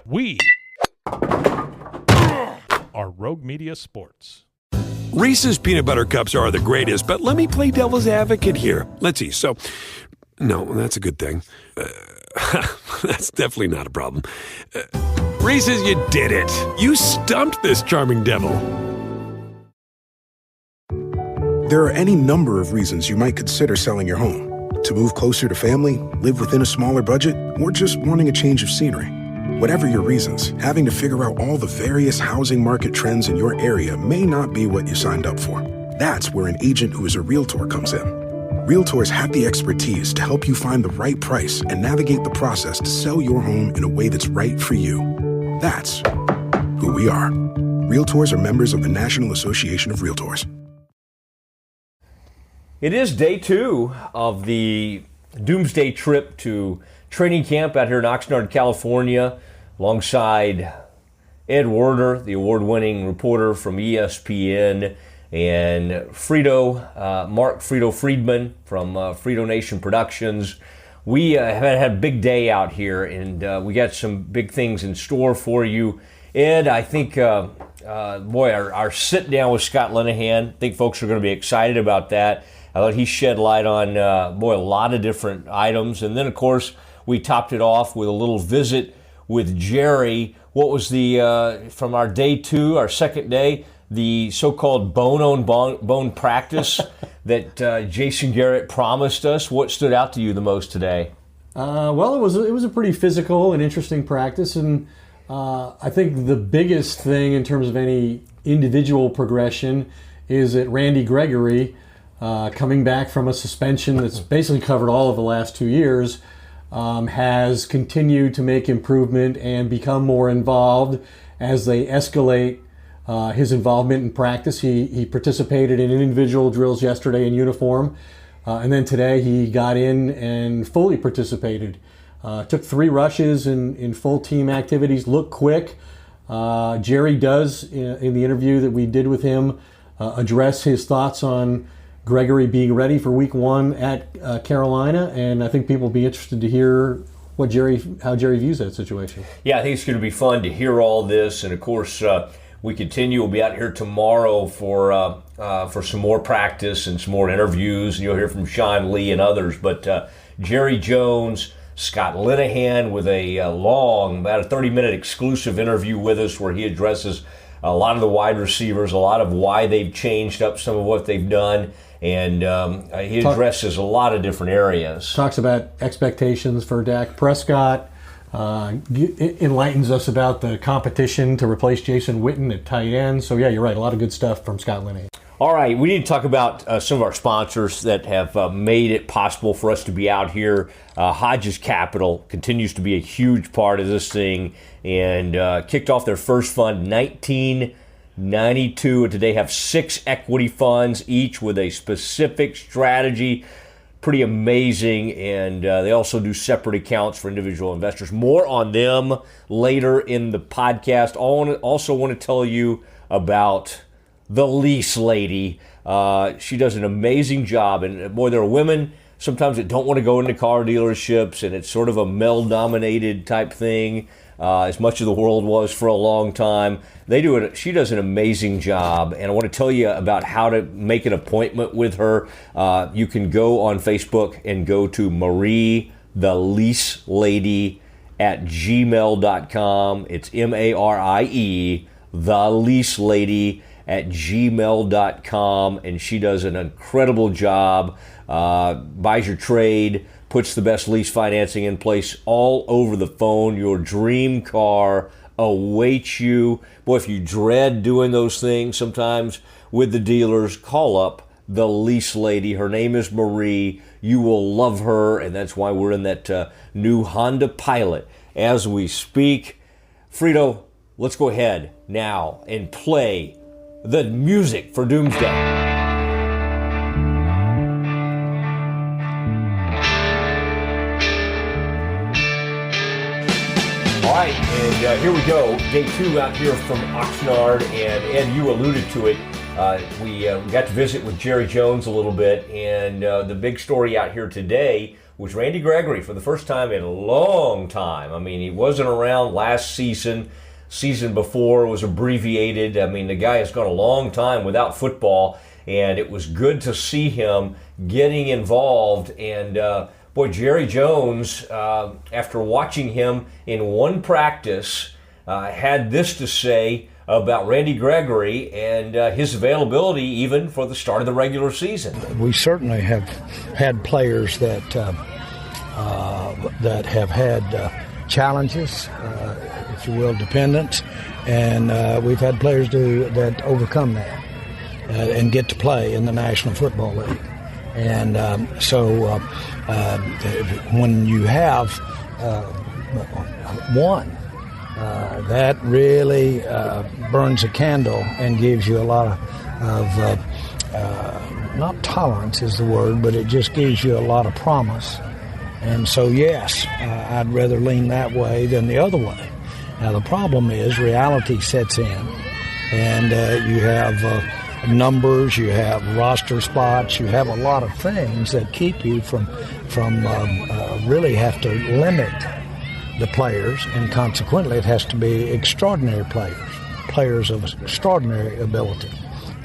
We are Rogue Media Sports. Reese's peanut butter cups are the greatest, but let me play devil's advocate here. Let's see. So, no, that's a good thing. That's definitely not a problem. Reese's, you did it. You stumped this charming devil. There are any number of reasons you might consider selling your home. To move closer to family, live within a smaller budget, or just wanting a change of scenery. Whatever your reasons, having to figure out all the various housing market trends in your area may not be what you signed up for. That's where an agent who is a Realtor comes in. Realtors have the expertise to help you find the right price and navigate the process to sell your home in a way that's right for you. That's who we are. Realtors are members of the National Association of Realtors. It is day 2 of the Doomsday trip to training camp out here in Oxnard, California, alongside Ed Werder, the award-winning reporter from ESPN, and Mark Frito Friedman from Frito Nation Productions. We have had a big day out here, and we got some big things in store for you. Ed, I think, our sit-down with Scott Linehan, I think folks are going to be excited about that. I thought he shed light on, a lot of different items. And then, of course, we topped it off with a little visit with Jerry. What was from our day 2, our second day, the so-called bone-on-bone practice that Jason Garrett promised us? What stood out to you the most today? It was a pretty physical and interesting practice. And I think the biggest thing in terms of any individual progression is that Randy Gregory, coming back from a suspension that's basically covered all of the last 2 years, has continued to make improvement and become more involved as they escalate his involvement in practice. He participated in individual drills yesterday in uniform, and then today he got in and fully participated. Took 3 rushes in full team activities, looked quick. Jerry does, in the interview that we did with him, address his thoughts on Gregory being ready for week 1 at Carolina, and I think people will be interested to hear how Jerry views that situation. Yeah, I think it's going to be fun to hear all this, and of course we continue. We'll be out here tomorrow for some more practice and some more interviews, and you'll hear from Sean Lee and others. But Jerry Jones, Scott Linehan with a long, about a 30-minute exclusive interview with us where he addresses a lot of the wide receivers, a lot of why they've changed up some of what they've done, and he addresses a lot of different areas. Talks about expectations for Dak Prescott, enlightens us about the competition to replace Jason Witten at tight end. So yeah, you're right, a lot of good stuff from Scott Linehan. All right, we need to talk about some of our sponsors that have made it possible for us to be out here. Hodges Capital continues to be a huge part of this thing, and kicked off their first fund 1992, and today have 6 equity funds, each with a specific strategy. Pretty amazing, and they also do separate accounts for individual investors. More on them later in the podcast. I also want to tell you about the lease lady. She does an amazing job, and boy, there are women sometimes that don't want to go into car dealerships, and it's sort of a male-dominated type thing, as much of the world was for a long time. They do it. She does an amazing job, and I want to tell you about how to make an appointment with her. You can go on Facebook and go to Marie the Lease Lady at gmail.com. It's Marie the Lease Lady at gmail.com, and she does an incredible job, buys your trade, puts the best lease financing in place all over the phone. Your dream car awaits you. Boy, if you dread doing those things sometimes with the dealers, call up the Lease Lady. Her name is Marie. You will love her, and that's why we're in that new Honda Pilot as we speak. Frito, let's go ahead now and play the music for Doomsday. All right, and here we go. Day 2 out here from Oxnard, and Ed, you alluded to it. We got to visit with Jerry Jones a little bit, and the big story out here today was Randy Gregory for the first time in a long time. I mean, he wasn't around last season. Season before was abbreviated. I mean, the guy has gone a long time without football, and it was good to see him getting involved. And boy, Jerry Jones, after watching him in one practice, had this to say about Randy Gregory and his availability even for the start of the regular season. We certainly have had players that have had challenges, if you will, dependence, and we've had players that overcome that and get to play in the National Football League. And so when you have one, that really burns a candle and gives you a lot of not tolerance is the word, but it just gives you a lot of promise. And so, yes, I'd rather lean that way than the other way. Now, the problem is reality sets in, and you have numbers, you have roster spots, you have a lot of things that keep you from really have to limit the players, and consequently it has to be extraordinary players of extraordinary ability,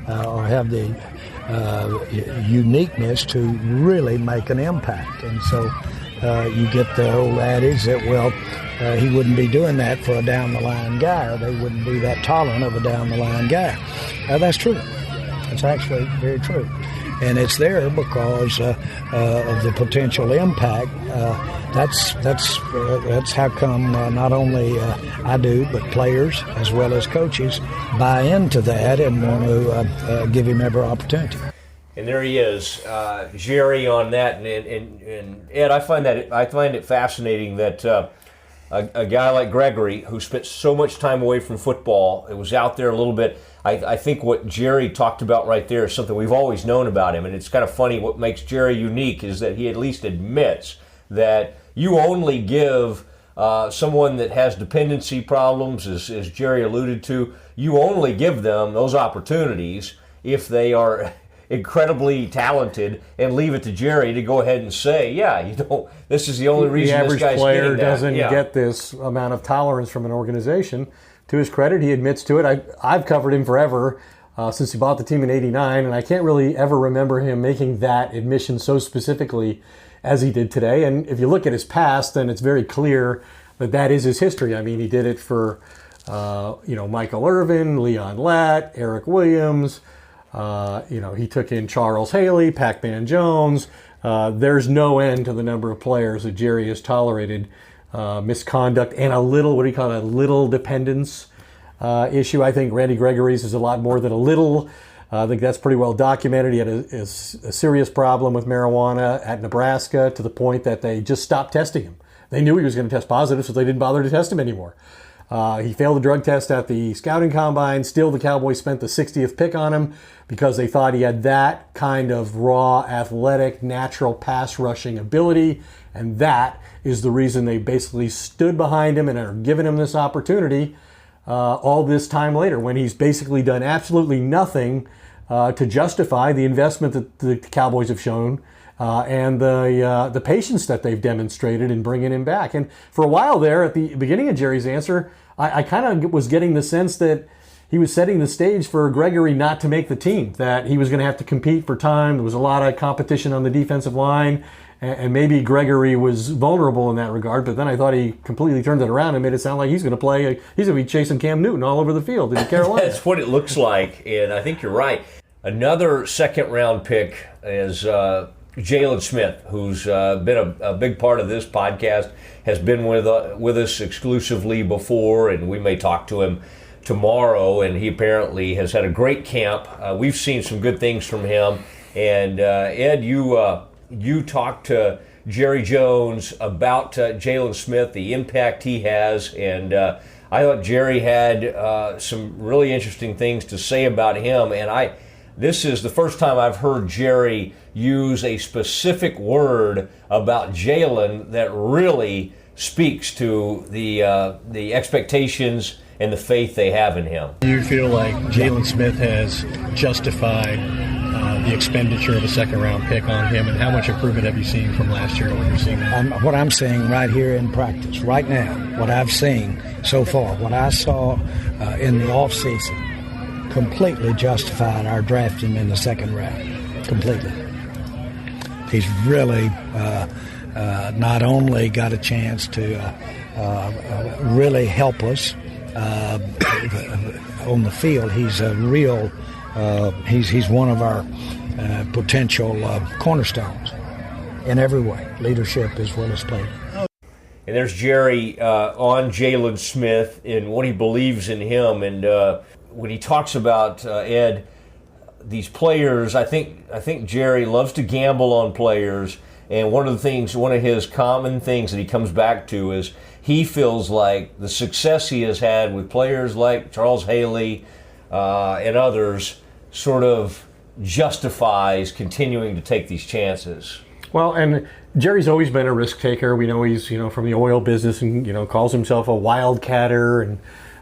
or have the uniqueness to really make an impact. And so you get the old adage that, well, he wouldn't be doing that for a down-the-line guy, or they wouldn't be that tolerant of a down-the-line guy. That's true. It's actually very true. And it's there because of the potential impact. That's how come not only I do, but players as well as coaches buy into that and want to give him every opportunity. And there he is, Jerry, on that. And Ed, I find it fascinating that a guy like Gregory, who spent so much time away from football, it was out there a little bit. I think what Jerry talked about right there is something we've always known about him, and it's kind of funny. What makes Jerry unique is that he at least admits that you only give someone that has dependency problems, as Jerry alluded to, you only give them those opportunities if they are incredibly talented, and leave it to Jerry to go ahead and say, yeah, you don't. This is the only reason this guy's getting that. The average player doesn't get this amount of tolerance from an organization. To his credit, he admits to it. I've covered him forever since he bought the team in '89, and I can't really ever remember him making that admission so specifically as he did today. And if you look at his past, then it's very clear that that is his history. I mean, he did it for Michael Irvin, Leon Lett, Eric Williams. He took in Charles Haley, Pac-Man Jones. There's no end to the number of players that Jerry has tolerated misconduct and a little dependence issue. I think Randy Gregory's is a lot more than a little. I think that's pretty well documented. He had a serious problem with marijuana at Nebraska to the point that they just stopped testing him. They knew he was going to test positive, so they didn't bother to test him anymore. He failed the drug test at the scouting combine. Still, the Cowboys spent the 60th pick on him because they thought he had that kind of raw, athletic, natural pass rushing ability. And that is the reason they basically stood behind him and are giving him this opportunity all this time later, when he's basically done absolutely nothing to justify the investment that the Cowboys have shown and the patience that they've demonstrated in bringing him back. And for a while there, at the beginning of Jerry's answer, I kind of was getting the sense that he was setting the stage for Gregory not to make the team, that he was going to have to compete for time. There was a lot of competition on the defensive line, and maybe Gregory was vulnerable in that regard, but then I thought he completely turned it around and made it sound like he's going to be chasing Cam Newton all over the field in Carolina. That's what it looks like, and I think you're right. Another second-round pick is Jaylon Smith, who's been a big part of this podcast, has been with us exclusively before, and we may talk to him tomorrow, and he apparently has had a great camp. We've seen some good things from him, and Ed, you talked to Jerry Jones about Jaylon Smith, the impact he has, and I thought Jerry had some really interesting things to say about him, and this is the first time I've heard Jerry use a specific word about Jaylon that really speaks to the expectations and the faith they have in him. Do you feel like Jaylon Smith has justified the expenditure of a second-round pick on him, and how much improvement have you seen from last year to what you're seeing now? What I'm seeing right here in practice, right now, what I've seen so far, what I saw in the offseason, completely justified our drafting him in the second round. Completely. He's really not only got a chance to really help us on the field, he's a real, he's one of our potential cornerstones in every way, leadership as well as play. And there's Jerry on Jaylon Smith and what he believes in him. And when he talks about, Ed, these players, I think Jerry loves to gamble on players. And one of his common things that he comes back to is he feels like the success he has had with players like Charles Haley and others sort of justifies continuing to take these chances. Well, and Jerry's always been a risk taker. We know he's from the oil business and calls himself a wildcatter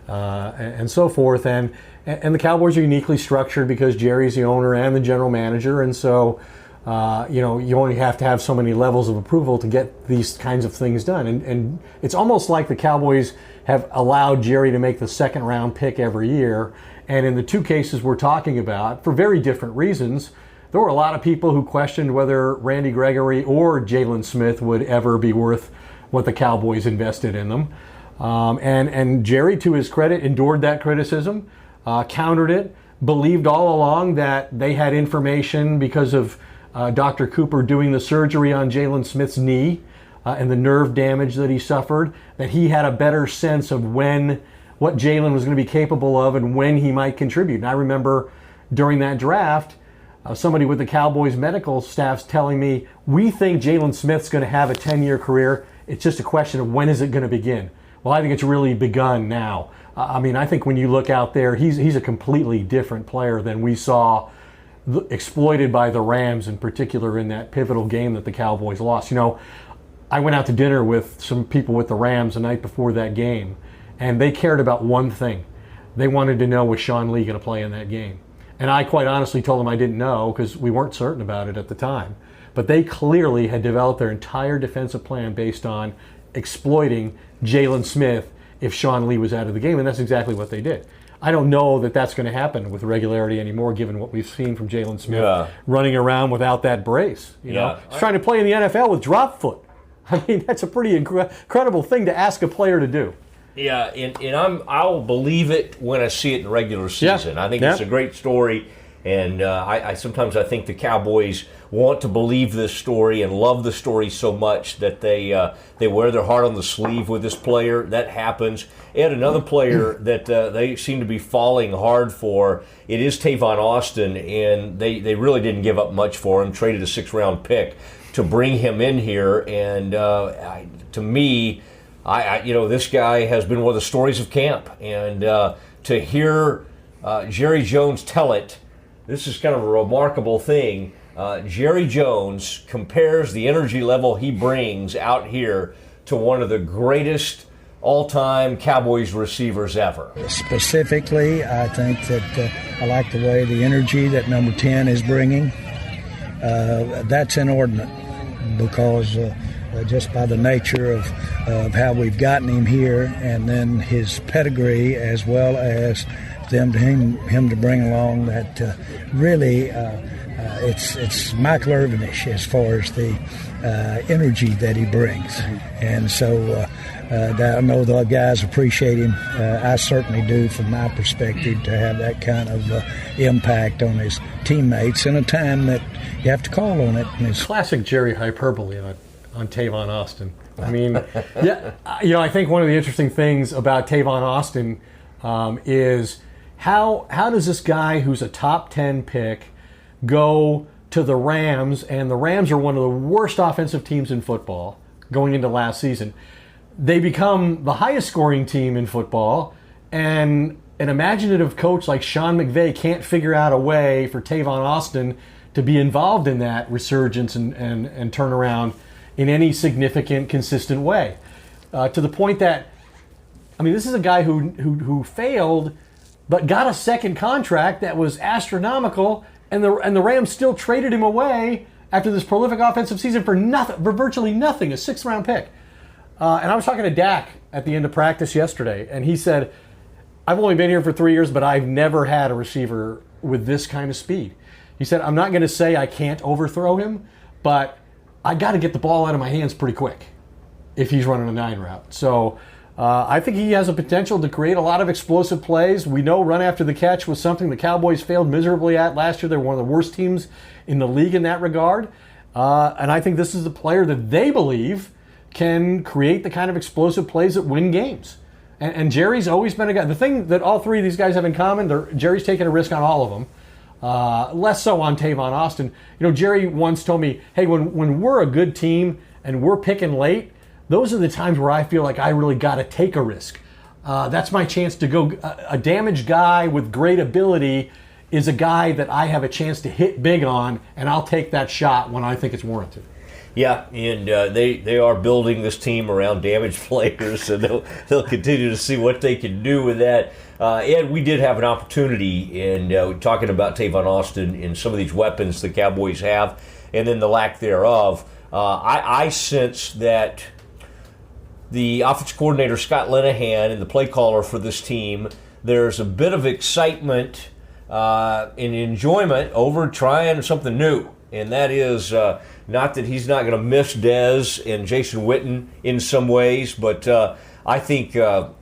and so forth. And the Cowboys are uniquely structured because Jerry's the owner and the general manager, and so you only have to have so many levels of approval to get these kinds of things done. And it's almost like the Cowboys have allowed Jerry to make the second round pick every year. And in the two cases we're talking about, for very different reasons, there were a lot of people who questioned whether Randy Gregory or Jaylon Smith would ever be worth what the Cowboys invested in them. And Jerry, to his credit, endured that criticism, countered it, believed all along that they had information because of Dr. Cooper doing the surgery on Jaylon Smith's knee and the nerve damage that he suffered, that he had a better sense of what Jaylon was going to be capable of and when he might contribute. And I remember during that draft, somebody with the Cowboys medical staff's telling me, we think Jaylon Smith's going to have a 10-year career. It's just a question of when is it going to begin. Well, I think it's really begun now. I think when you look out there, he's a completely different player than we saw exploited by the Rams, in particular in that pivotal game that the Cowboys lost. I went out to dinner with some people with the Rams the night before that game, and they cared about one thing. They wanted to know, was Sean Lee going to play in that game? And I quite honestly told them I didn't know because we weren't certain about it at the time. But they clearly had developed their entire defensive plan based on exploiting Jaylon Smith if Sean Lee was out of the game, and that's exactly what they did. I don't know that that's going to happen with regularity anymore, given what we've seen from Jaylon Smith running around without that brace. He's trying to play in the NFL with drop foot. That's a pretty incredible thing to ask a player to do. Yeah, and I'll believe it when I see it in regular season. I think it's a great story, and I sometimes I think the Cowboys want to believe this story and love the story so much that they wear their heart on the sleeve with this player. That happens. And another player that they seem to be falling hard for, it is Tavon Austin, and they really didn't give up much for him, traded a 6th-round pick to bring him in here, and to me, this guy has been one of the stories of camp, and to hear Jerry Jones tell it, this is kind of a remarkable thing. Jerry Jones compares the energy level he brings out here to one of the greatest all-time Cowboys receivers ever. Specifically, I think that I like the way the energy that number 10 is bringing. That's inordinate because just by the nature of how we've gotten him here, and then his pedigree, as well as him to bring along that really it's Michael Irvin-ish as far as the energy that he brings. And so I know the guys appreciate him. I certainly do, from my perspective, to have that kind of impact on his teammates in a time that you have to call on it. Classic Jerry hyperbole on Tavon Austin. I think one of the interesting things about Tavon Austin is how does this guy who's a top 10 pick go to the Rams, and the Rams are one of the worst offensive teams in football going into last season. They become the highest scoring team in football, and an imaginative coach like Sean McVay can't figure out a way for Tavon Austin to be involved in that resurgence and turnaround in any significant, consistent way. To the point that, this is a guy who failed, but got a second contract that was astronomical, And the Rams still traded him away after this prolific offensive season for virtually nothing, a 6th-round pick. And I was talking to Dak at the end of practice yesterday, and he said, I've only been here for 3 years, but I've never had a receiver with this kind of speed. He said, I'm not going to say I can't overthrow him, but I got to get the ball out of my hands pretty quick if he's running a 9 route. So I think he has a potential to create a lot of explosive plays. We know run after the catch was something the Cowboys failed miserably at last year. They're one of the worst teams in the league in that regard. And I think this is a player that they believe can create the kind of explosive plays that win games. And Jerry's always been a guy. The thing that all three of these guys have in common, Jerry's taken a risk on all of them. Less so on Tavon Austin. You know, Jerry once told me, hey, when we're a good team and we're picking late, those are the times where I feel like I really got to take a risk. That's my chance to go. A damaged guy with great ability is a guy that I have a chance to hit big on, and I'll take that shot when I think it's warranted. Yeah, and they are building this team around damaged players, so they'll continue to see what they can do with that. And we did have an opportunity in talking about Tavon Austin and some of these weapons the Cowboys have, and then the lack thereof. I sense that the offensive coordinator, Scott Linehan, and the play caller for this team, there's a bit of excitement and enjoyment over trying something new. And that is not that he's not going to miss Dez and Jason Witten in some ways, but I think Scott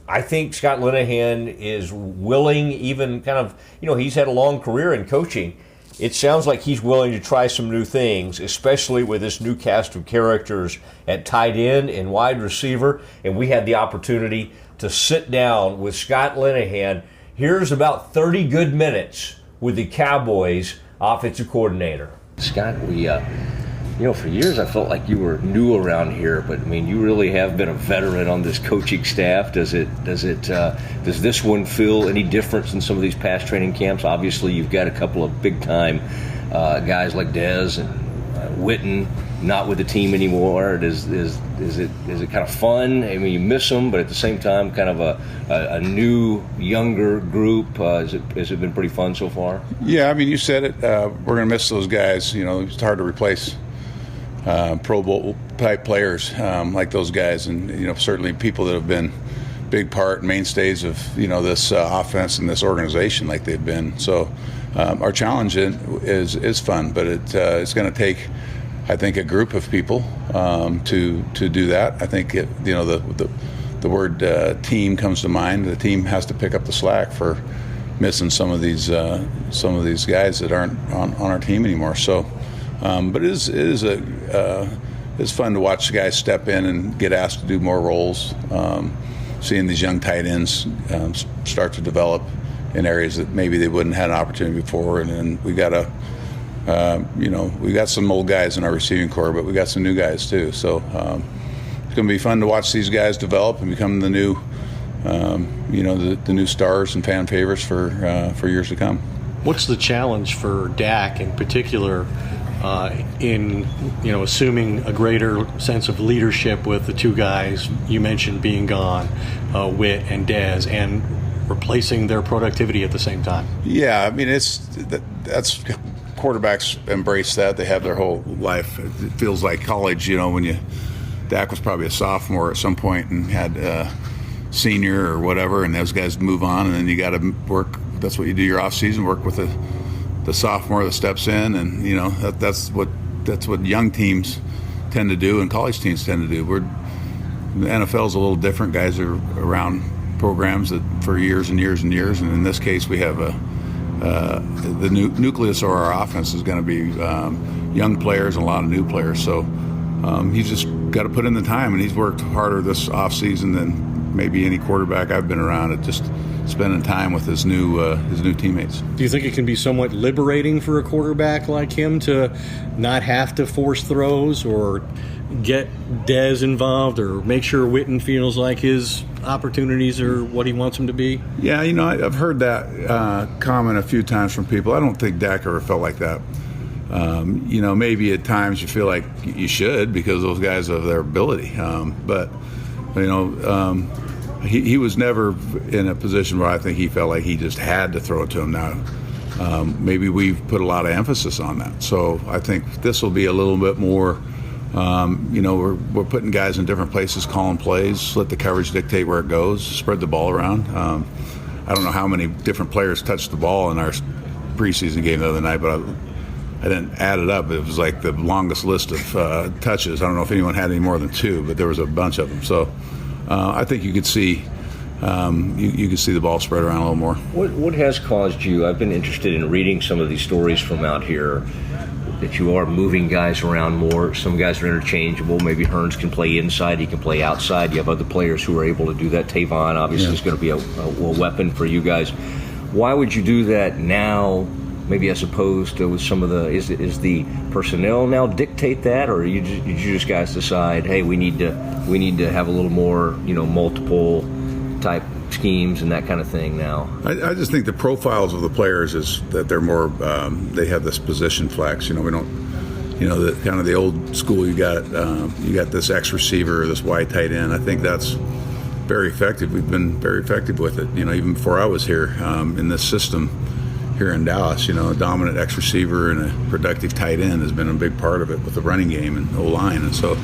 Linehan is willing, even kind of, he's had a long career in coaching. It sounds like he's willing to try some new things, especially with this new cast of characters at tight end and wide receiver. And we had the opportunity to sit down with Scott Linehan. Here's about 30 good minutes with the Cowboys offensive coordinator. Scott, we, for years I felt like you were new around here, but I mean, you really have been a veteran on this coaching staff. Does this one feel any different than some of these past training camps? Obviously, you've got a couple of big time guys like Dez and Witten not with the team anymore. Is it kind of fun? I mean, you miss them, but at the same time, kind of a new, younger group. Has it been pretty fun so far? Yeah, I mean, you said it. We're going to miss those guys. It's hard to replace Pro Bowl type players like those guys, and certainly people that have been big part mainstays of this offense and this organization like they've been. So our challenge is fun, but it's going to take, I think, a group of people to do that. I think the word team comes to mind. The team has to pick up the slack for missing some of these guys that aren't on our team anymore. So, but it's fun to watch the guys step in and get asked to do more roles. Seeing these young tight ends start to develop in areas that maybe they wouldn't have had an opportunity before, and then we got we got some old guys in our receiving corps, but we got some new guys too. So it's going to be fun to watch these guys develop and become the new, the new stars and fan favorites for years to come. What's the challenge for Dak in particular in assuming a greater sense of leadership with the two guys you mentioned being gone, Witt and Dez, and replacing their productivity at the same time? Yeah, I mean that's. Quarterbacks embrace that. They have their whole life. It feels like college, when Dak was probably a sophomore at some point and had a senior or whatever, and those guys move on, and then you got to work. That's what you do your off season, work with the sophomore that steps in, and that's what young teams tend to do and college teams tend to do. The NFL's a little different. Guys are around programs that for years and years and years, and in this case we have the nucleus of our offense is going to be young players and a lot of new players. So he's just got to put in the time, and he's worked harder this offseason than maybe any quarterback I've been around at just spending time with his new teammates. Do you think it can be somewhat liberating for a quarterback like him to not have to force throws or get Dez involved or make sure Witten feels like his opportunities are what he wants them to be? Yeah, I've heard that comment a few times from people. I don't think Dak ever felt like that. Maybe at times you feel like you should because those guys have their ability. But he was never in a position where I think he felt like he just had to throw it to him. Now, maybe we've put a lot of emphasis on that. So I think this will be a little bit more, we're putting guys in different places, calling plays, let the coverage dictate where it goes, spread the ball around. I don't know how many different players touched the ball in our preseason game the other night, but I didn't add it up. It was like the longest list of touches. I don't know if anyone had any more than 2, but there was a bunch of them. So I think you could see you could see the ball spread around a little more. What has caused you? I've been interested in reading some of these stories from out here that you are moving guys around more. Some guys are interchangeable. Maybe Hearns can play inside, he can play outside. You have other players who are able to do that. Tavon obviously is going to be a weapon for you guys. Why would you do that now, maybe as opposed to with some of the, is the personnel now dictate that, or you just guys decide, hey, we need to have a little more, multiple type schemes and that kind of thing now? I just think the profiles of the players is that they're more, they have this position flex. We don't, the kind of the old school. You got this X receiver or this Y tight end. I think that's very effective. We've been very effective with it. Even before I was here in this system here in Dallas, a dominant X receiver and a productive tight end has been a big part of it with the running game and O-line, and so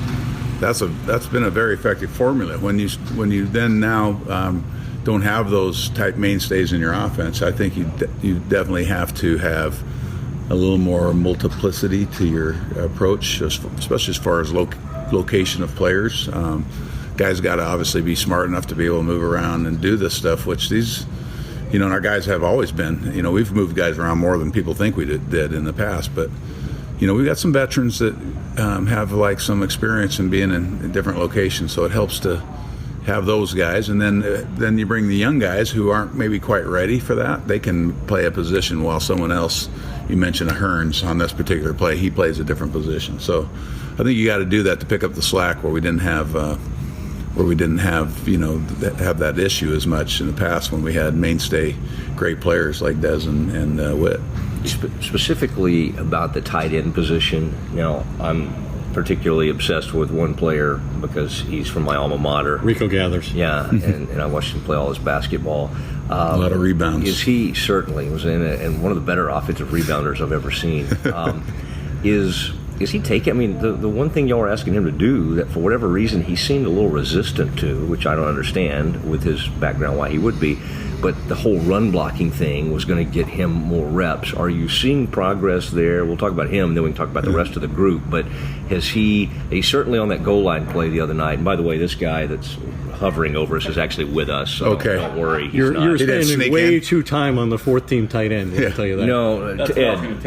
that's been a very effective formula. When you then now don't have those type mainstays in your offense, I think you definitely have to have a little more multiplicity to your approach, especially as far as location of players. Guys got to obviously be smart enough to be able to move around and do this stuff, which these, and our guys have always been. We've moved guys around more than people think we did in the past, but we've got some veterans that have some experience in being in different locations, so it helps to have those guys. And then you bring the young guys who aren't maybe quite ready for that. They can play a position while someone else, you mentioned a Hearns on this particular play, he plays a different position. So I think you got to do that to pick up the slack where we didn't have have that issue as much in the past when we had mainstay great players like Dez and Witt. Specifically about the tight end position, I'm particularly obsessed with one player because he's from my alma mater. Rico Gathers. Yeah, and I watched him play all his basketball. A lot of rebounds. He certainly was and one of the better offensive rebounders I've ever seen. Is he taking? I mean, the one thing y'all are asking him to do that for whatever reason he seemed a little resistant to, which I don't understand with his background why he would be, but the whole run blocking thing was going to get him more reps. Are you seeing progress there? We'll talk about him, and then we can talk about the rest of the group. But he's certainly on that goal line play the other night. And by the way, this guy that's hovering over us is actually with us, so don't worry. You're spending way too time on the fourth team tight end. I'll tell you that. No,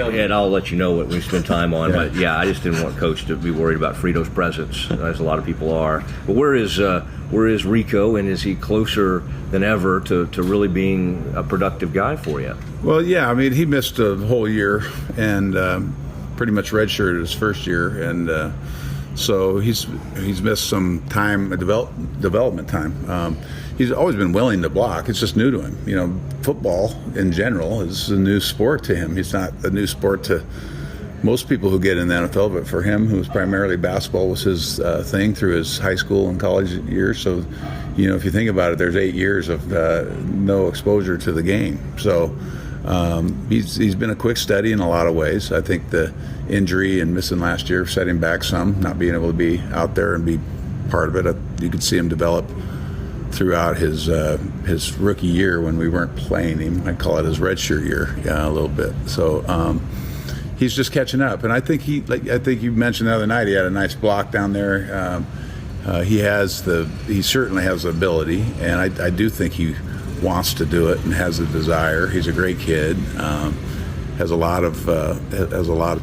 Ed, I'll let you know what we spend time on. But I just didn't want Coach to be worried about Frito's presence, as a lot of people are. But where is Rico, and is he closer than ever to really being a productive guy for you? Well, yeah, I mean, he missed a whole year and pretty much redshirted his first year, and so he's missed some time, development time. He's always been willing to block. It's just new to him. Football in general is a new sport to him. It's not a new sport to most people who get in the NFL, but for him, who was primarily basketball was his thing through his high school and college years. So, if you think about it, there's 8 years of no exposure to the game. So he's been a quick study in a lot of ways. I think the injury and missing last year set him back some, not being able to be out there and be part of it. You could see him develop throughout his rookie year when we weren't playing him. I call it his redshirt year, a little bit. So he's just catching up, and I think you mentioned the other night he had a nice block down there. He certainly has the ability, and I do think he wants to do it and has the desire. He's a great kid, has a lot of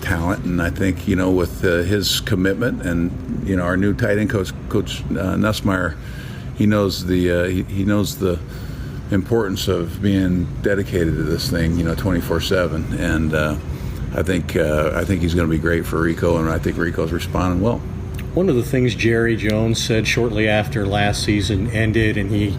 talent, and I think with his commitment and our new tight end coach Nussmeier, he knows the importance of being dedicated to this thing 24/7, and I think he's going to be great for Rico, and I think Rico's responding well. One of the things Jerry Jones said shortly after last season ended, and he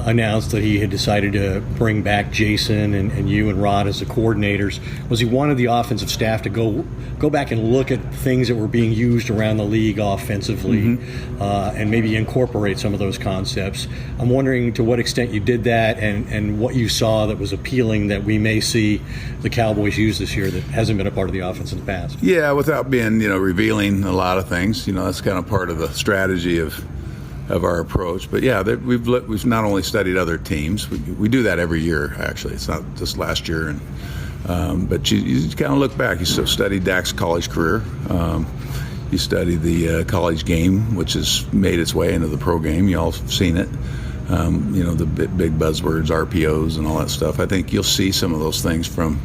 announced that he had decided to bring back Jason and you and Rod as the coordinators was he wanted the offensive staff to go back and look at things that were being used around the league offensively, and maybe incorporate some of those concepts. I'm wondering to what extent you did that and what you saw that was appealing that we may see the Cowboys use this year that hasn't been a part of the offense in the past. Yeah, without being, revealing a lot of things. That's kind of part of the strategy of our approach. But yeah, we've not only studied other teams. We do that every year, actually. It's not just last year. But you kind of look back. You study Dak's college career. You study the college game, which has made its way into the pro game. You all have seen it. The big buzzwords, RPOs, and all that stuff. I think you'll see some of those things from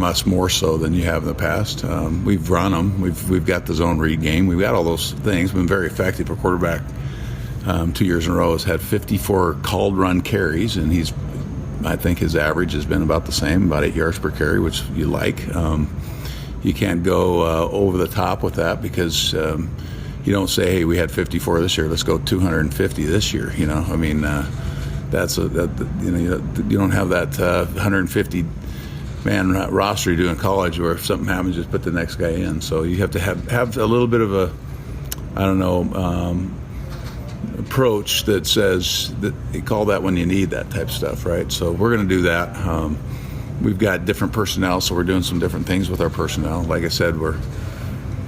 us more so than you have in the past. We've run them. We've got the zone read game. We've got all those things. Been very effective. Our quarterback 2 years in a row has had 54 called run carries, and I think his average has been about the same, about 8 yards per carry, which you like. You can't go over the top with that because you don't say, hey, we had 54 this year, let's go 250 this year. You don't have that 150 man roster you do in college where if something happens, just put the next guy in. So you have to have a little bit of a, approach that says that you call that when you need that type of stuff, right? So we're going to do that. We've got different personnel, so we're doing some different things with our personnel. Like I said, we're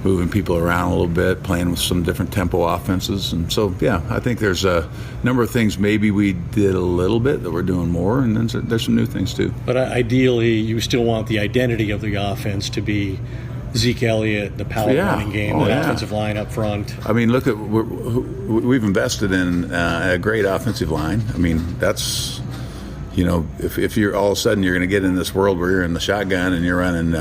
moving people around a little bit, playing with some different tempo offenses. And so, yeah, I think there's a number of things maybe we did a little bit that we're doing more, and then there's some new things too. But ideally, you still want the identity of the offense to be Zeke Elliott, the power running game, the offensive line up front. I mean, look at we've invested in a great offensive line. I mean, that's if you're all of a sudden you're going to get in this world where you're in the shotgun and you're running,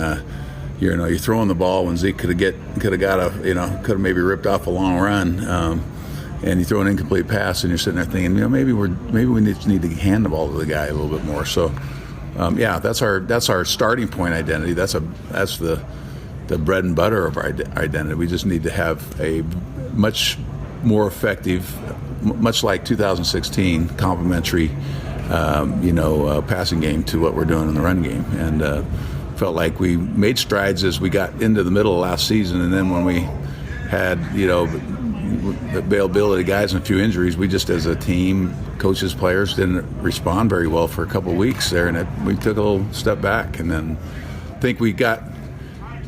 you're throwing the ball when Zeke could have maybe ripped off a long run, and you throw an incomplete pass and you're sitting there thinking, maybe we need to hand the ball to the guy a little bit more. So, that's our starting point identity. That's the bread and butter of our identity. We just need to have a much more effective, much like 2016, complementary, passing game to what we're doing in the run game. And felt like we made strides as we got into the middle of last season, and then when we had, the availability of guys and a few injuries, we just as a team, coaches, players, didn't respond very well for a couple of weeks there, and we took a little step back, and then I think we got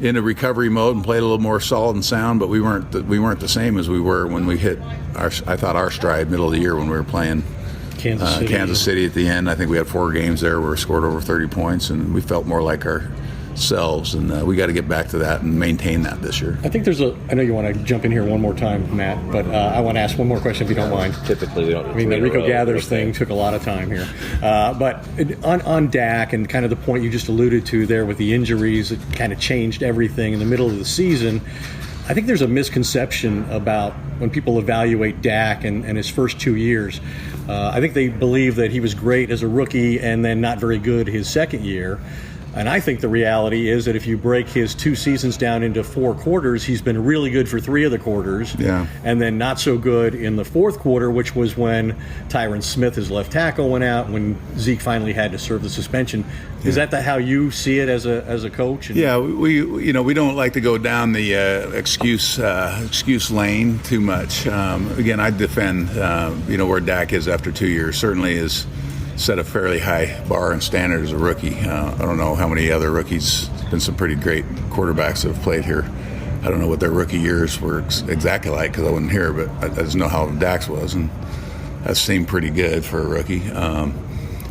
into recovery mode and played a little more solid and sound, but we weren't the same as we were when we hit our stride middle of the year when we were playing Kansas City at the end. I think we had 4 games there where we scored over 30 points, and we felt more like ourselves, and we got to get back to that and maintain that this year. I think I know you want to jump in here one more time, Matt, but I want to ask one more question if you don't mind. Typically we don't. I mean, the Rico Gathers thing took a lot of time here. But on Dak and kind of the point you just alluded to there with the injuries, it kind of changed everything in the middle of the season. I think there's a misconception about when people evaluate Dak and his first 2 years. I think they believe that he was great as a rookie and then not very good his second year. And I think the reality is that if you break his 2 seasons down into 4 quarters, he's been really good for 3 of the quarters, and then not so good in the 4th quarter, which was when Tyron Smith, his left tackle, went out, when Zeke finally had to serve the suspension. Is that how you see it as a coach? Yeah, we don't like to go down the excuse lane too much. Again, I defend where Dak is after 2 years. Certainly is set a fairly high bar and standard as a rookie. I don't know how many other rookies. Been some pretty great quarterbacks that have played here. I don't know what their rookie years were exactly like because I wasn't here, but I just know how Dak's was, and that seemed pretty good for a rookie.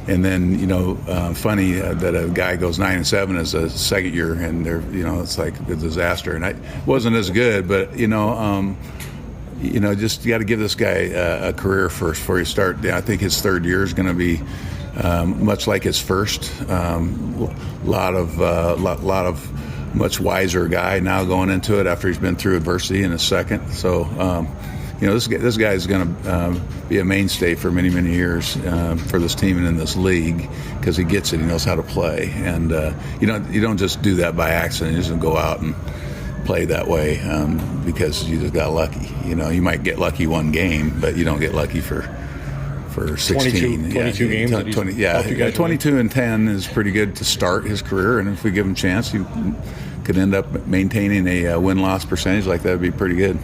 And then funny that a guy goes 9-7 as a second year, and it's like a disaster. And I wasn't as good, but just got to give this guy a career first before you start. I think his 3rd year is going to be much like his first. Lot of much wiser guy now going into it after he's been through adversity in his second. So, this guy is going to be a mainstay for many, many years for this team and in this league because he gets it. He knows how to play, and you don't just do that by accident. You just go out and play that way because you just got lucky. You might get lucky one game, but you don't get lucky for for 16. 22 games. 22 and 10 is pretty good to start his career, and if we give him a chance, he could end up maintaining a win-loss percentage like that would be pretty good.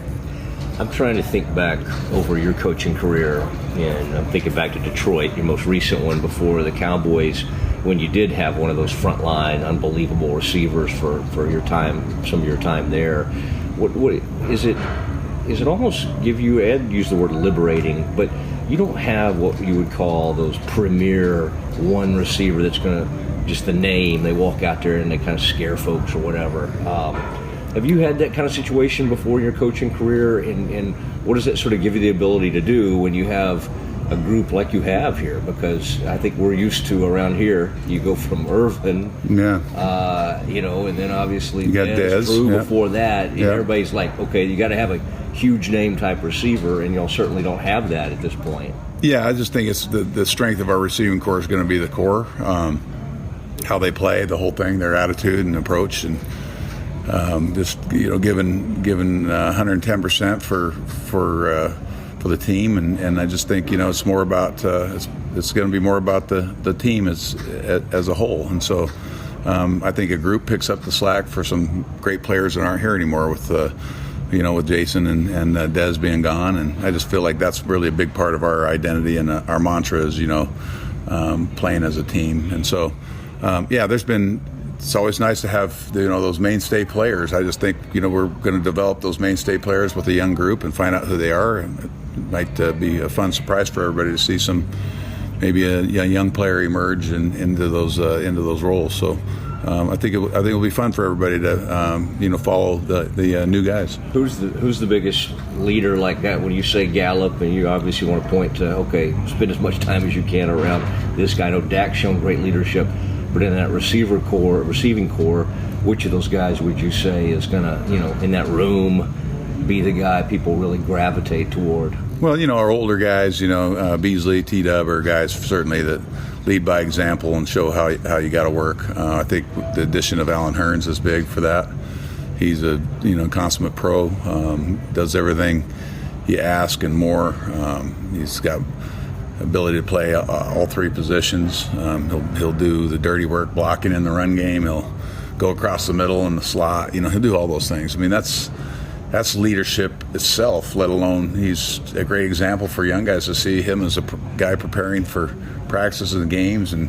I'm trying to think back over your coaching career, and I'm thinking back to Detroit, your most recent one before the Cowboys, when you did have one of those frontline, unbelievable receivers for your time, some of your time there. What is it? Is it almost give you? Ed used the word liberating, but you don't have what you would call those premier one receiver that's going to just the name. They walk out there and they kind of scare folks or whatever. Have you had that kind of situation before in your coaching career? And what does that sort of give you the ability to do when you have a group like you have here? Because I think we're used to around here, you go from Irvin, and then obviously you got Dez before that. And everybody's like, okay, you got to have a huge name type receiver, and y'all certainly don't have that at this point. Yeah, I just think it's the strength of our receiving core is going to be the core, how they play, the whole thing, their attitude and approach, and just given 110% for the team, and I just think it's more about it's going to be more about the team as a whole, and so I think a group picks up the slack for some great players that aren't here anymore with with Jason and Dez being gone, and I just feel like that's really a big part of our identity and our mantra is playing as a team, and so it's always nice to have those mainstay players. I just think we're going to develop those mainstay players with a young group and find out who they are, and it might be a fun surprise for everybody to see maybe a young player emerge into those roles. So I think it'll be fun for everybody to follow the new guys. Who's the biggest leader like that? When you say Gallup, and you obviously want to point to spend as much time as you can around this guy. I know Dak's shown great leadership. But in that receiving core, which of those guys would you say is going to, in that room, be the guy people really gravitate toward? Well, our older guys, Beasley, T-Dub are guys certainly that lead by example and show how you got to work. I think the addition of Alan Hearns is big for that. He's a consummate pro, does everything you ask and more. He's got ability to play all three positions. He'll do the dirty work blocking in the run game. He'll go across the middle in the slot. He'll do all those things. I mean, that's leadership itself, let alone he's a great example for young guys to see him as a guy preparing for practices and games and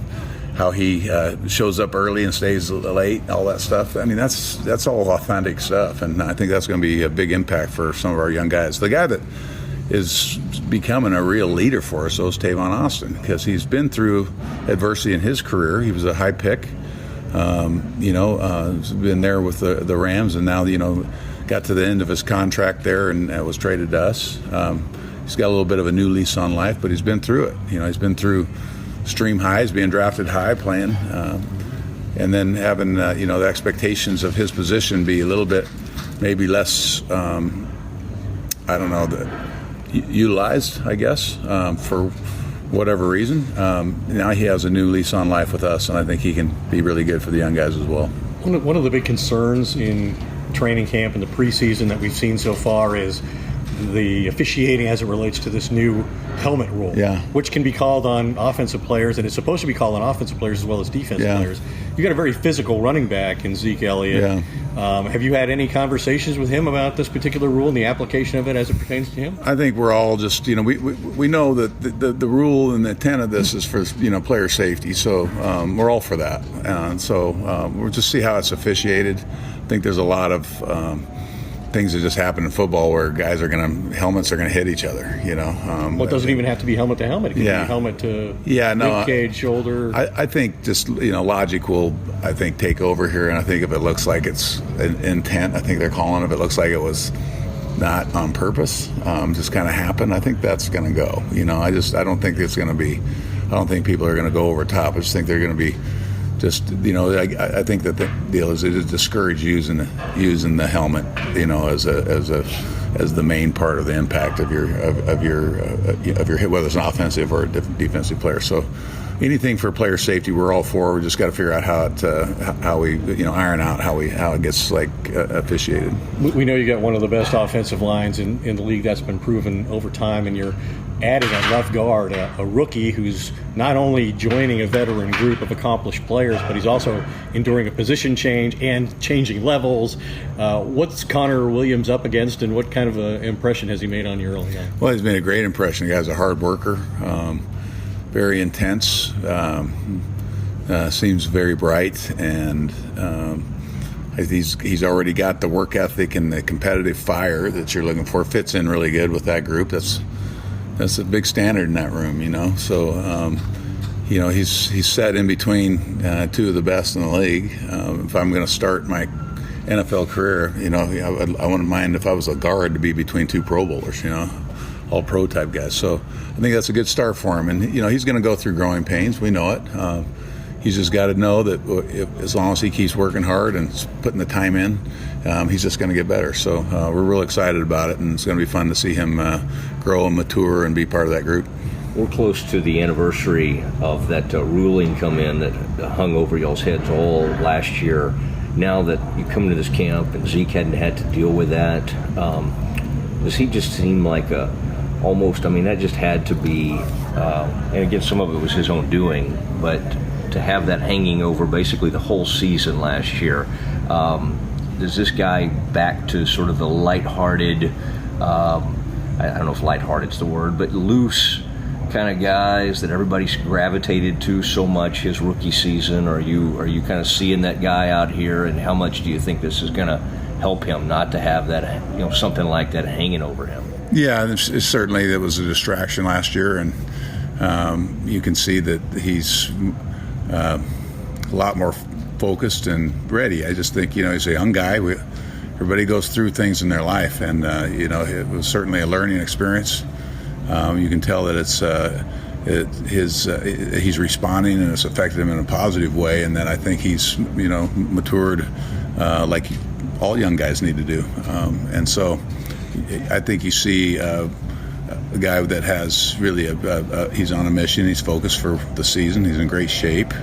how he shows up early and stays late, all that stuff. I mean, that's all authentic stuff, and I think that's going to be a big impact for some of our young guys. The guy that is becoming a real leader for us, is Tavon Austin, because he's been through adversity in his career. He was a high pick, been there with the Rams, and now, got to the end of his contract there and was traded to us. He's got a little bit of a new lease on life, but he's been through it. He's been through extreme highs, being drafted high, playing, and then having, the expectations of his position be a little bit maybe less, utilized, I guess, for whatever reason. Now he has a new lease on life with us, and I think he can be really good for the young guys as well. One of the big concerns in training camp and the preseason that we've seen so far is the officiating as it relates to this new helmet rule, which can be called on offensive players, and it's supposed to be called on offensive players as well as defensive players. You got a very physical running back in Zeke Elliott. Have you had any conversations with him about this particular rule and the application of it as it pertains to him? I think we're all just, we know that the rule and the intent of this is for, player safety. So we're all for that. And so we'll just see how it's officiated. I think there's a lot of things that just happen in football where guys helmets are going to hit each other, Well, it doesn't even have to be helmet to helmet. It can be helmet to rib cage, shoulder. I think just, logic will, take over here, and I think if it looks like it's an intent, I think they're calling it. If it looks like it was not on purpose, just kind of happened, I think that's going to go. I don't think it's going to be, I don't think people are going to go over top. I just think they're going to be just, I think that the deal is to discourage using the helmet, as the main part of the impact of your hit, whether it's an offensive or a defensive player. So anything for player safety, we're all for. We just got to figure out how we iron out how it gets officiated. We know you got one of the best offensive lines in the league. That's been proven over time, and you're adding at left guard a rookie who's not only joining a veteran group of accomplished players, but he's also enduring a position change and changing levels. What's Connor Williams up against, and what kind of impression has he made on you early on? Well, he's made a great impression. The guy's a hard worker, very intense, seems very bright, and he's already got the work ethic and the competitive fire that you're looking for. Fits in really good with that group. That's a big standard in that room, you know. So, he's set in between two of the best in the league. If I'm going to start my NFL career, I wouldn't mind if I was a guard to be between two Pro Bowlers, all pro type guys. So I think that's a good start for him. And, he's going to go through growing pains. We know it. He's just got to know that as long as he keeps working hard and putting the time in, he's just going to get better. So we're real excited about it, and it's going to be fun to see him grow and mature and be part of that group. We're close to the anniversary of that ruling come in that hung over y'all's heads all last year. Now that you come into this camp and Zeke hadn't had to deal with that, does he just seem like that just had to be, and again, some of it was his own doing, but to have that hanging over basically the whole season last year, does this guy back to sort of the lighthearted, I don't know if lighthearted's the word, but loose kind of guys that everybody's gravitated to so much his rookie season? Are you kind of seeing that guy out here, and how much do you think this is going to help him not to have that, something like that hanging over him? Yeah, certainly there was a distraction last year, and you can see that he's a lot more focused and ready. I just think, he's a young guy. Everybody goes through things in their life, and, it was certainly a learning experience. You can tell that he's responding, and it's affected him in a positive way, and that I think he's, matured like all young guys need to do. And so I think you see a guy that has really he's on a mission. He's focused for the season. He's in great shape.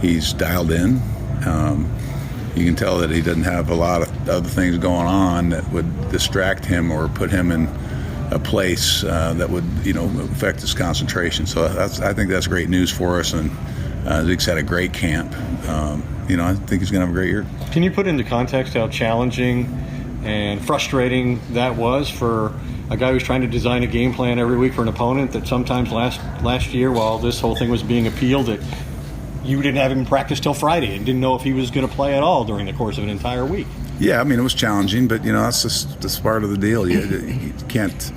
He's dialed in. You can tell that he doesn't have a lot of other things going on that would distract him or put him in a place that would, affect his concentration. So I think that's great news for us. And Zeke's had a great camp. I think he's going to have a great year. Can you put into context how challenging and frustrating that was for a guy who's trying to design a game plan every week for an opponent, that sometimes last year, while this whole thing was being appealed, that you didn't have him practice till Friday and didn't know if he was going to play at all during the course of an entire week? Yeah, it was challenging, but that's part of the deal. You can't,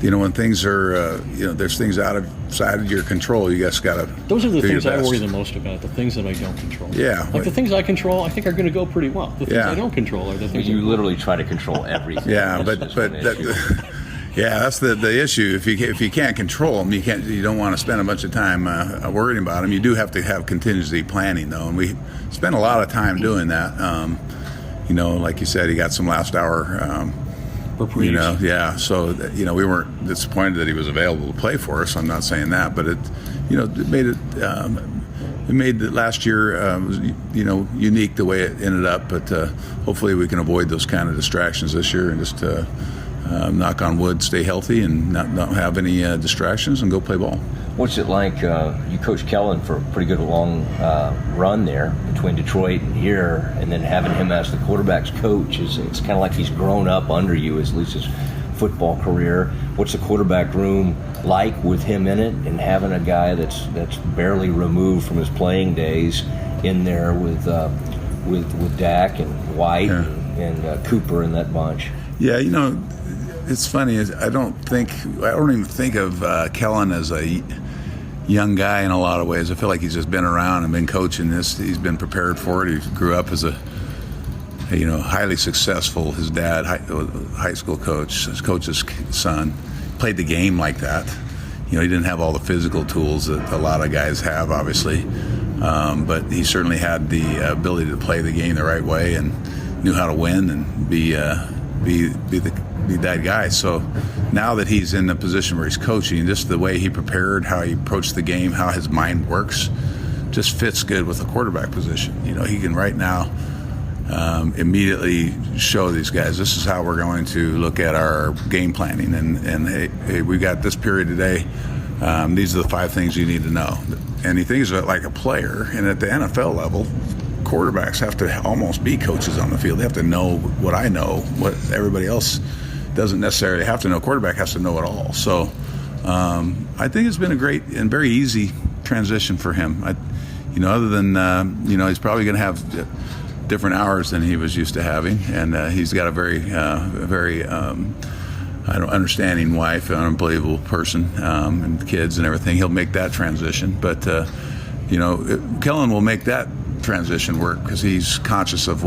when things are, there's things outside of your control. You guys got to. Those are the things I worry the most about. The things that I don't control. Yeah, the things I control, I think are going to go pretty well. The things I don't control are the things. You literally try to control everything. Yeah, that's the issue. If you can't control them, you don't want to spend a bunch of time worrying about them. You do have to have contingency planning, though, and we spent a lot of time doing that. Like you said, he got some last hour. Yeah. So we weren't disappointed that he was available to play for us. I'm not saying that, but it made it. It made the last year, unique the way it ended up. But hopefully we can avoid those kind of distractions this year and just knock on wood, stay healthy and not have any distractions and go play ball. What's it like? You coached Kellen for a pretty good long run there between Detroit and here, and then having him as the quarterback's coach, it's kind of like he's grown up under you, at least his football career. What's the quarterback room like with him in it, and having a guy that's barely removed from his playing days in there with Dak and White and Cooper and that bunch? Yeah, it's funny. I don't even think of Kellen as a young guy in a lot of ways. I feel like he's just been around and been coaching this. He's been prepared for it. He grew up as a highly successful. His dad, high school coach, his coach's son, played the game like that. He didn't have all the physical tools that a lot of guys have, obviously, but he certainly had the ability to play the game the right way and knew how to win and be that guy. So now that he's in the position where he's coaching, just the way he prepared, how he approached the game, how his mind works, just fits good with the quarterback position. He can right now immediately show these guys this is how we're going to look at our game planning, and hey, we got this period today. These are the 5 things you need to know. And he thinks of it like a player, and at the NFL level, quarterbacks have to almost be coaches on the field. They have to know what I know, what everybody else doesn't necessarily have to know. Quarterback has to know it all. So I think it's been a great and very easy transition for him. Other than he's probably going to have different hours than he was used to having, and he's got a very understanding wife, an unbelievable person, and kids and everything. He'll make that transition, but Kellen will make that transition work because he's conscious of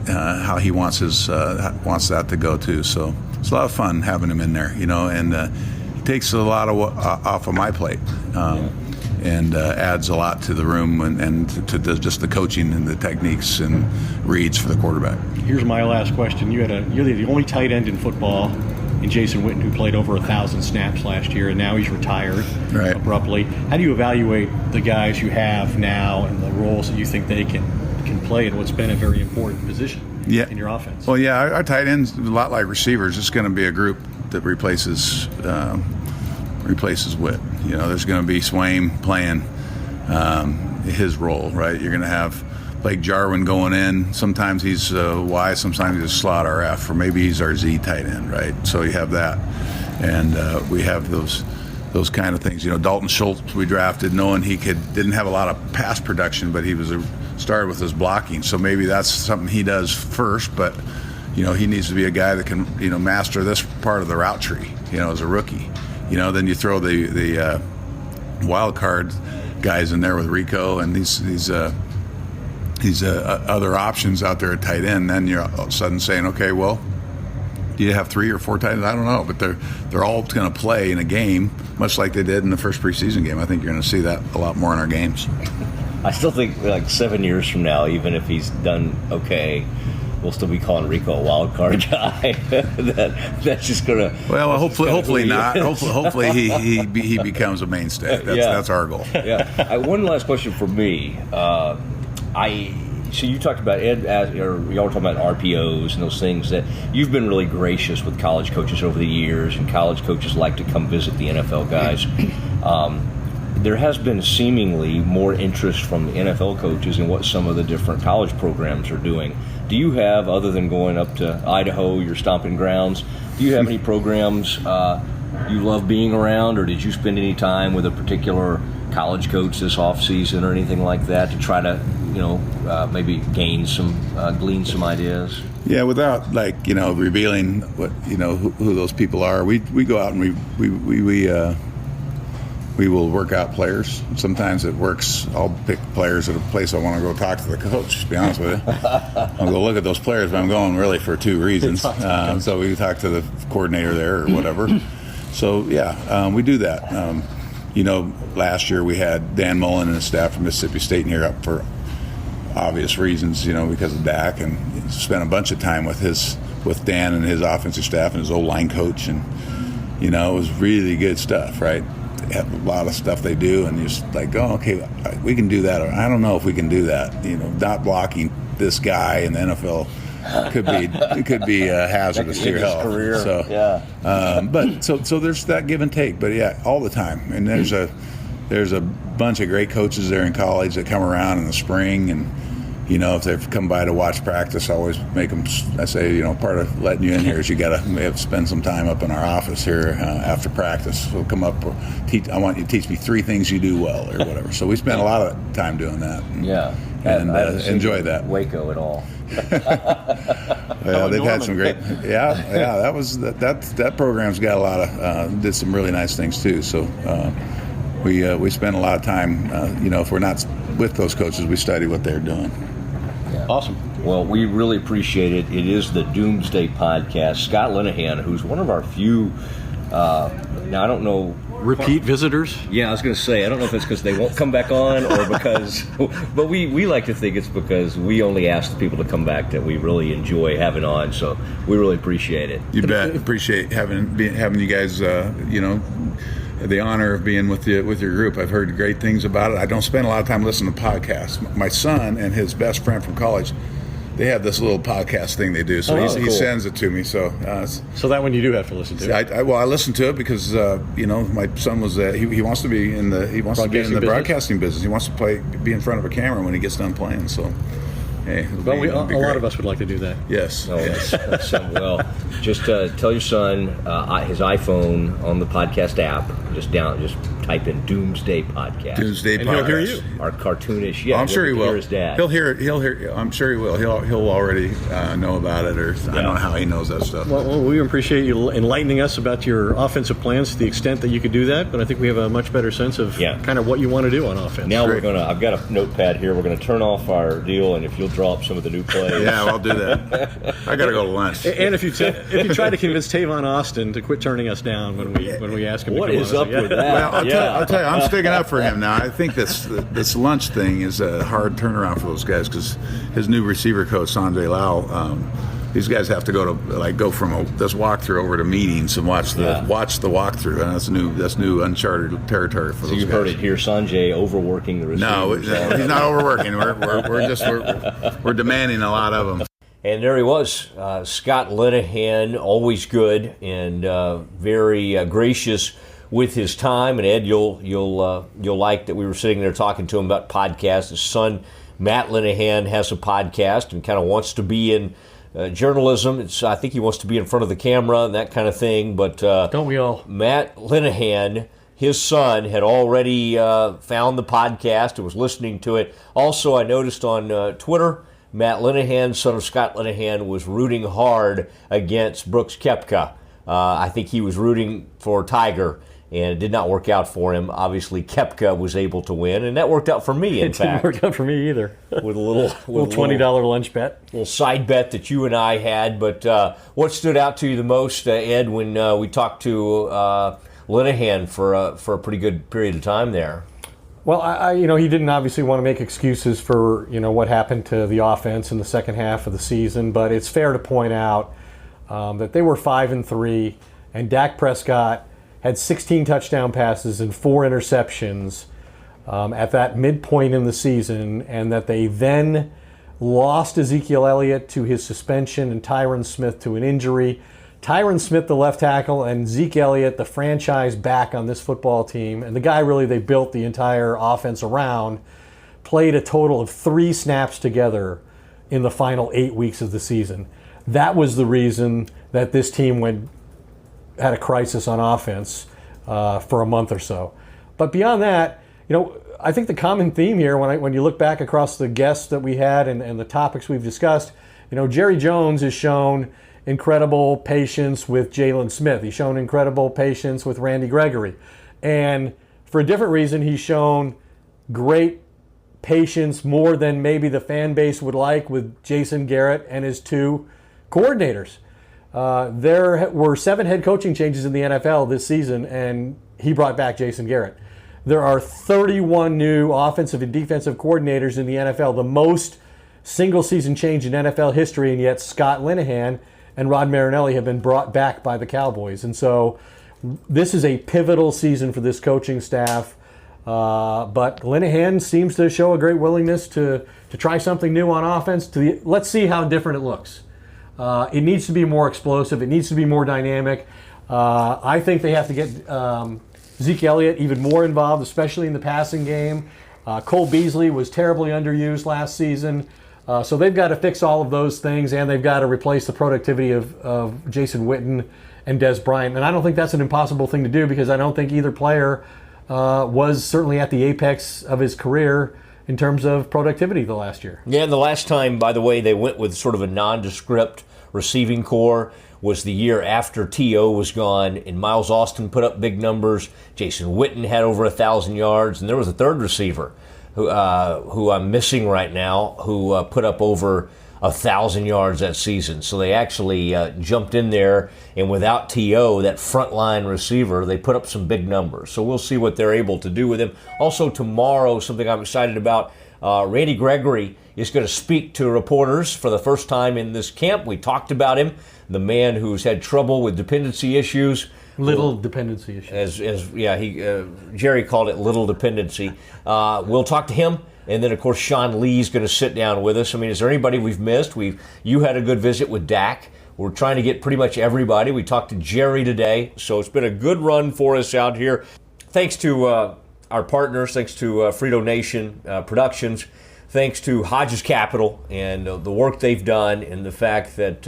how he wants that to go too. So it's a lot of fun having him in there, and he takes a lot off of my plate. And adds a lot to the room and to just the coaching and the techniques and reads for the quarterback. Here's my last question. You're the only tight end in football in Jason Witten, who played over 1,000 snaps last year, and now he's retired abruptly. How do you evaluate the guys you have now and the roles that you think they can play in what's been a very important position in your offense? Well, yeah, our tight ends, a lot like receivers, it's going to be a group that replaces Witt. There's going to be Swaim playing his role, right? You're going to have Blake Jarwin going in. Sometimes he's Y, sometimes he's a slot RF, or maybe he's our Z tight end, right? So you have that. And we have those kind of things. Dalton Schultz we drafted knowing he didn't have a lot of pass production, but he started with his blocking. So maybe that's something he does first, but he needs to be a guy that can master this part of the route tree, as a rookie. Then you throw the wild card guys in there with Rico and these other options out there at tight end. Then you're all of a sudden saying, okay, well, do you have 3 or 4 tight ends? I don't know, but they're all going to play in a game, much like they did in the first preseason game. I think you're going to see that a lot more in our games. I still think 7 years from now, even if he's done okay, we'll still be calling Rico a wild card guy. that's just gonna. Well, hopefully not. Hopefully he becomes a mainstay. That's our goal. Yeah. One last question for me. So you talked about y'all were talking about RPOs and those things that you've been really gracious with college coaches over the years, and college coaches like to come visit the NFL guys. There has been seemingly more interest from NFL coaches in what some of the different college programs are doing. Do you have, other than going up to Idaho, your stomping grounds, do you have any programs you love being around, or did you spend any time with a particular college coach this offseason or anything like that to try to, maybe glean some ideas? Yeah, without revealing what who those people are, we go out and we will work out players. Sometimes it works. I'll pick players at a place I want to go talk to the coach, to be honest with you. I'll go look at those players, but I'm going really for 2 reasons. So we talk to the coordinator there or whatever. So, we do that. Last year we had Dan Mullen and his staff from Mississippi State here up for obvious reasons, because of Dak, and spent a bunch of time with Dan and his offensive staff and his O-line coach, and, it was really good stuff, right? Have a lot of stuff they do, and you're just like, oh, okay, we can do that. Or I don't know if we can do that. Not blocking this guy in the NFL could be hazardous to your health. Career. So, but so there's that give and take. But all the time. And there's a bunch of great coaches there in college that come around in the spring, and if they've come by to watch practice, I always make them. I say, part of letting you in here is we have to spend some time up in our office here after practice. We'll come up. I want you to teach me 3 things you do well, or whatever. So we spend a lot of time doing that. And enjoy that. Waco at all. Well, they've had some great. That program's got a lot of did some really nice things too. So we spend a lot of time. If we're not with those coaches, we study what they're doing. Yeah. Awesome. Well, we really appreciate it. It is the Doomsday podcast. Scott Linehan, who's one of our few. Now I don't know. Repeat visitors? Yeah, I was going to say, I don't know if it's because they won't come back on or because, but we like to think it's because we only ask the people to come back that we really enjoy having on, so we really appreciate it. You bet. Appreciate having you guys, the honor of being with your group. I've heard great things about it. I don't spend a lot of time listening to podcasts. My son and his best friend from college they have this little podcast thing they do. So he sends it to me. So that one you do have to listen to. I listen to it because my son was he wants to be in the broadcasting business. He wants to be in front of a camera when he gets done playing. So. Hey, a lot of us would like to do that. Yes. Oh, yes. Well, just tell your son his iPhone on the podcast app. Just type in Doomsday Podcast. Doomsday and Podcast. He'll hear you. Our cartoonish. Yeah, I'm sure he will. Hear his dad. He'll hear. I'm sure he will. He'll already know about it, or I don't know how he knows that stuff. Well, we appreciate you enlightening us about your offensive plans to the extent that you could do that. But I think we have a much better sense of kind of what you want to do on offense. Now I've got a notepad here. We're gonna turn off our deal, and if you'll draw up some of the new plays. Yeah, I'll do that. I got to go to lunch. And if you try to convince Tavon Austin to quit turning us down when we ask him, what is up with that? Well, I'll tell you, I'm sticking up for him now. I think this lunch thing is a hard turnaround for those guys because his new receiver coach Sanjay Lal. These guys have to go from this walkthrough over to meetings and watch the walkthrough, and that's new uncharted territory for those guys. So you heard it here, Sanjay overworking the receivers. No, he's not overworking. We're demanding a lot of them. And there he was, Scott Linehan, always good and very gracious with his time. And Ed, you'll like that we were sitting there talking to him about podcasts. His son Matt Linehan has a podcast and kind of wants to be in journalism. I think he wants to be in front of the camera and that kind of thing. But don't we all? Matt Linehan, his son, had already found the podcast and was listening to it. Also, I noticed on Twitter, Matt Linehan, son of Scott Linehan, was rooting hard against Brooks Koepka. I think he was rooting for Tiger, and it did not work out for him. Obviously, Koepka was able to win, and that worked out for me, in fact. It didn't work out for me either. With a little $20 lunch bet. Little side bet that you and I had. But what stood out to you the most, Ed, when we talked to Linehan for a pretty good period of time there? Well, he didn't obviously want to make excuses for, what happened to the offense in the second half of the season, but it's fair to point out that they were 5-3, and Dak Prescott had 16 touchdown passes and 4 interceptions at that midpoint in the season, and that they then lost Ezekiel Elliott to his suspension and Tyron Smith to an injury. Tyron Smith, the left tackle, and Zeke Elliott, the franchise back on this football team, and the guy really they built the entire offense around, played a total of 3 snaps together in the final 8 weeks of the season. That was the reason that this team had a crisis on offense for a month or so. But beyond that, I think the common theme here, when you look back across the guests that we had and the topics we've discussed, Jerry Jones has shown incredible patience with Jaylon Smith. He's shown incredible patience with Randy Gregory. And for a different reason, he's shown great patience, more than maybe the fan base would like, with Jason Garrett and his 2 coordinators. There were 7 head coaching changes in the NFL this season, and he brought back Jason Garrett. There are 31 new offensive and defensive coordinators in the NFL, the most single-season change in NFL history, and yet Scott Linehan and Rod Marinelli have been brought back by the Cowboys. And so this is a pivotal season for this coaching staff. But Linehan seems to show a great willingness to try something new on offense. Let's see how different it looks. It needs to be more explosive. It needs to be more dynamic. I think they have to get Zeke Elliott even more involved, especially in the passing game. Cole Beasley was terribly underused last season. So they've got to fix all of those things, and they've got to replace the productivity of Jason Witten and Des Bryant. And I don't think that's an impossible thing to do, because I don't think either player was certainly at the apex of his career in terms of productivity the last year. Yeah, and the last time, by the way, they went with sort of a nondescript receiving core was the year after T.O. was gone, and Miles Austin put up big numbers. Jason Witten had over 1,000 yards, and there was a third receiver who I'm missing right now, who put up over 1,000 yards that season. So they actually jumped in there, and without T.O., that frontline receiver, they put up some big numbers. So we'll see what they're able to do with him. Also tomorrow, something I'm excited about, Randy Gregory is going to speak to reporters for the first time in this camp. We talked about him, the man who's had trouble with dependency issues. Dependency issues. Jerry called it little dependency. We'll talk to him And then, of course, Sean Lee's going to sit down with us. I mean, is there anybody we've missed? You had a good visit with Dak. We're trying to get pretty much everybody. We talked to Jerry today, so it's been a good run for us out here. Thanks to our partners, thanks to Frito Nation Productions, thanks to Hodges Capital and the work they've done, and the fact that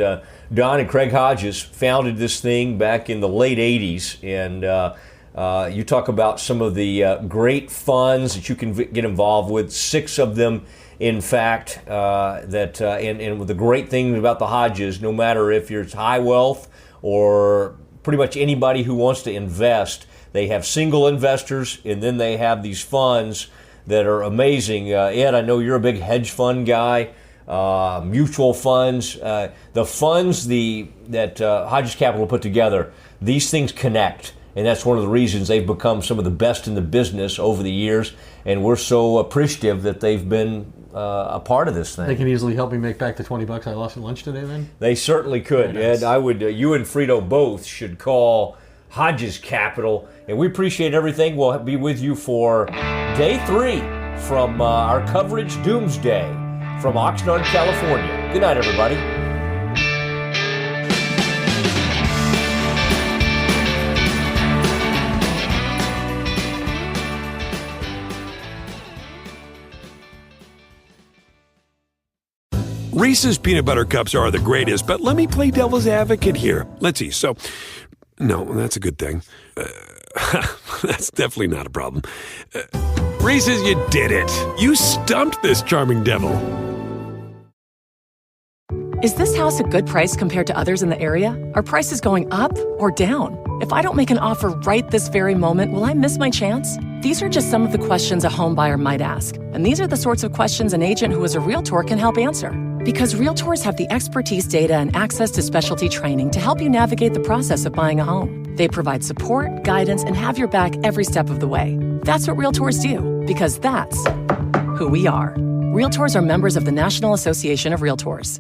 Don and Craig Hodges founded this thing back in the late 80s. And you talk about some of the great funds that you can get involved with, 6 of them, in fact, and the great thing about the Hodges, no matter if you're high wealth or pretty much anybody who wants to invest, they have single investors, and then they have these funds that are amazing. Ed, I know you're a big hedge fund guy, mutual funds. The funds that Hodges Capital put together, these things connect. And that's one of the reasons they've become some of the best in the business over the years. And we're so appreciative that they've been a part of this thing. They can easily help me make back the $20 I lost at lunch today, then? They certainly could. Very nice. Ed, I would. You and Frito both should call Hodges Capital. And we appreciate everything. We'll be with you for day 3 from our coverage Doomsday from Oxnard, California. Good night, everybody. Reese's peanut butter cups are the greatest, but let me play devil's advocate here. Let's see. So, no, that's a good thing. That's definitely not a problem. Reese's, you did it. You stumped this charming devil. Is this house a good price compared to others in the area? Are prices going up or down? If I don't make an offer right this very moment, will I miss my chance? These are just some of the questions a home buyer might ask. And these are the sorts of questions an agent who is a Realtor can help answer. Because Realtors have the expertise, data, and access to specialty training to help you navigate the process of buying a home. They provide support, guidance, and have your back every step of the way. That's what Realtors do, because that's who we are. Realtors are members of the National Association of Realtors.